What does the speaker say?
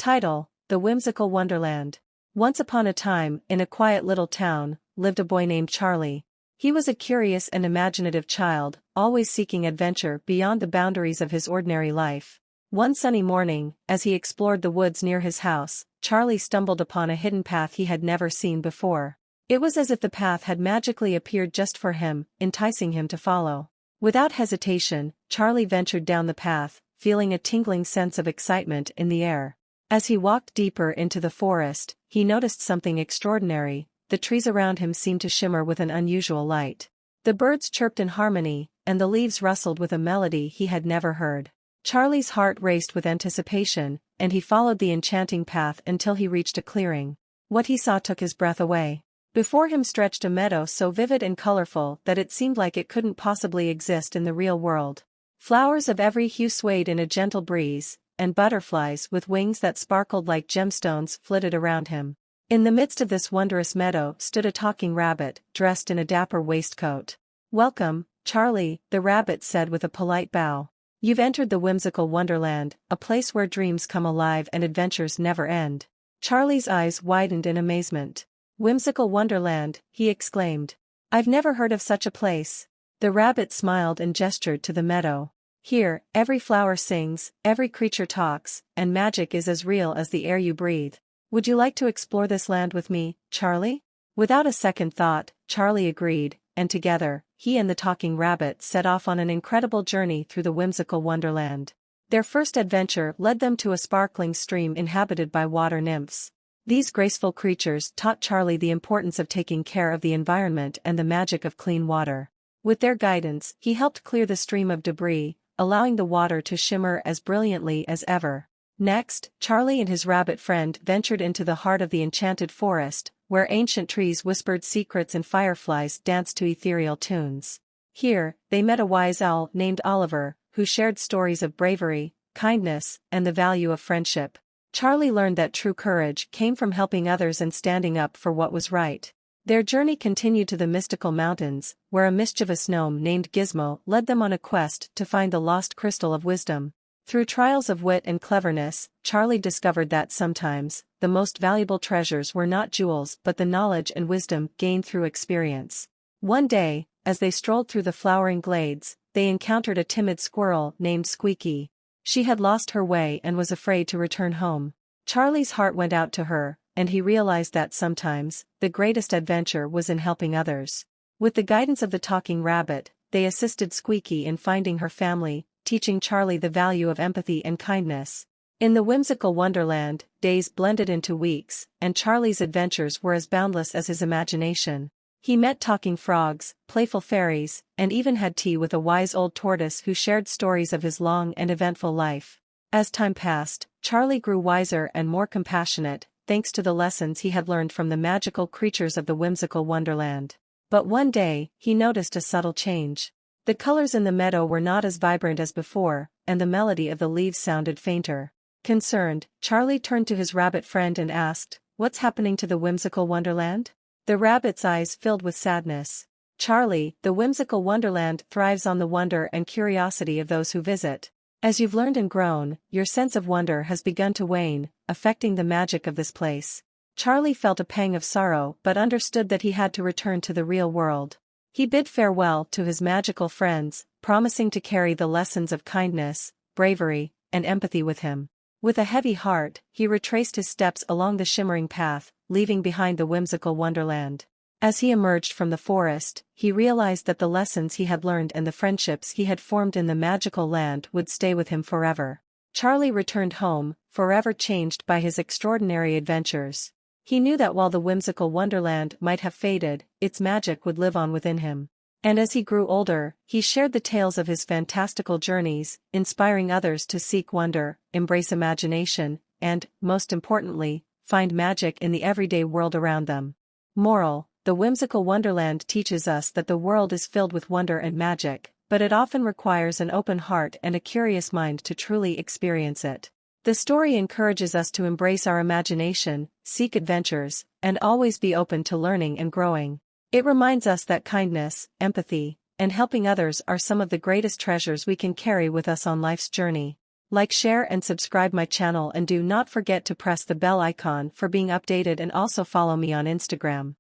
Title: The Whimsical Wonderland. Once upon a time, in a quiet little town, lived a boy named Charlie. He was a curious and imaginative child, always seeking adventure beyond the boundaries of his ordinary life. One sunny morning, as he explored the woods near his house, Charlie stumbled upon a hidden path he had never seen before. It was as if the path had magically appeared just for him, enticing him to follow. Without hesitation, Charlie ventured down the path, feeling a tingling sense of excitement in the air. As he walked deeper into the forest, he noticed something extraordinary. The trees around him seemed to shimmer with an unusual light. The birds chirped in harmony, and the leaves rustled with a melody he had never heard. Charlie's heart raced with anticipation, and he followed the enchanting path until he reached a clearing. What he saw took his breath away. Before him stretched a meadow so vivid and colorful that it seemed like it couldn't possibly exist in the real world. Flowers of every hue swayed in a gentle breeze, and butterflies with wings that sparkled like gemstones flitted around him. In the midst of this wondrous meadow stood a talking rabbit, dressed in a dapper waistcoat. "Welcome, Charlie," the rabbit said with a polite bow. "You've entered the whimsical wonderland, a place where dreams come alive and adventures never end." Charlie's eyes widened in amazement. "Whimsical Wonderland," he exclaimed. "I've never heard of such a place." The rabbit smiled and gestured to the meadow. "Here, every flower sings, every creature talks, and magic is as real as the air you breathe. Would you like to explore this land with me, Charlie?" Without a second thought, Charlie agreed, and together, he and the talking rabbit set off on an incredible journey through the whimsical wonderland. Their first adventure led them to a sparkling stream inhabited by water nymphs. These graceful creatures taught Charlie the importance of taking care of the environment and the magic of clean water. With their guidance, he helped clear the stream of debris, allowing the water to shimmer as brilliantly as ever. Next, Charlie and his rabbit friend ventured into the heart of the enchanted forest, where ancient trees whispered secrets and fireflies danced to ethereal tunes. Here, they met a wise owl named Oliver, who shared stories of bravery, kindness, and the value of friendship. Charlie learned that true courage came from helping others and standing up for what was right. Their journey continued to the mystical mountains, where a mischievous gnome named Gizmo led them on a quest to find the lost crystal of wisdom. Through trials of wit and cleverness, Charlie discovered that sometimes, the most valuable treasures were not jewels but the knowledge and wisdom gained through experience. One day, as they strolled through the flowering glades, they encountered a timid squirrel named Squeaky. She had lost her way and was afraid to return home. Charlie's heart went out to her, and he realized that sometimes, the greatest adventure was in helping others. With the guidance of the talking rabbit, they assisted Squeaky in finding her family, teaching Charlie the value of empathy and kindness. In the whimsical wonderland, days blended into weeks, and Charlie's adventures were as boundless as his imagination. He met talking frogs, playful fairies, and even had tea with a wise old tortoise who shared stories of his long and eventful life. As time passed, Charlie grew wiser and more compassionate, thanks to the lessons he had learned from the magical creatures of the whimsical wonderland. But one day, he noticed a subtle change. The colors in the meadow were not as vibrant as before, and the melody of the leaves sounded fainter. Concerned, Charlie turned to his rabbit friend and asked, "What's happening to the whimsical wonderland?" The rabbit's eyes filled with sadness. "Charlie, the whimsical wonderland thrives on the wonder and curiosity of those who visit. As you've learned and grown, your sense of wonder has begun to wane, affecting the magic of this place." Charlie felt a pang of sorrow but understood that he had to return to the real world. He bid farewell to his magical friends, promising to carry the lessons of kindness, bravery, and empathy with him. With a heavy heart, he retraced his steps along the shimmering path, leaving behind the whimsical wonderland. As he emerged from the forest, he realized that the lessons he had learned and the friendships he had formed in the magical land would stay with him forever. Charlie returned home, forever changed by his extraordinary adventures. He knew that while the whimsical wonderland might have faded, its magic would live on within him. And as he grew older, he shared the tales of his fantastical journeys, inspiring others to seek wonder, embrace imagination, and, most importantly, find magic in the everyday world around them. Moral: the whimsical wonderland teaches us that the world is filled with wonder and magic, but it often requires an open heart and a curious mind to truly experience it. The story encourages us to embrace our imagination, seek adventures, and always be open to learning and growing. It reminds us that kindness, empathy, and helping others are some of the greatest treasures we can carry with us on life's journey. Like, share and subscribe my channel, and do not forget to press the bell icon for being updated, and also follow me on Instagram.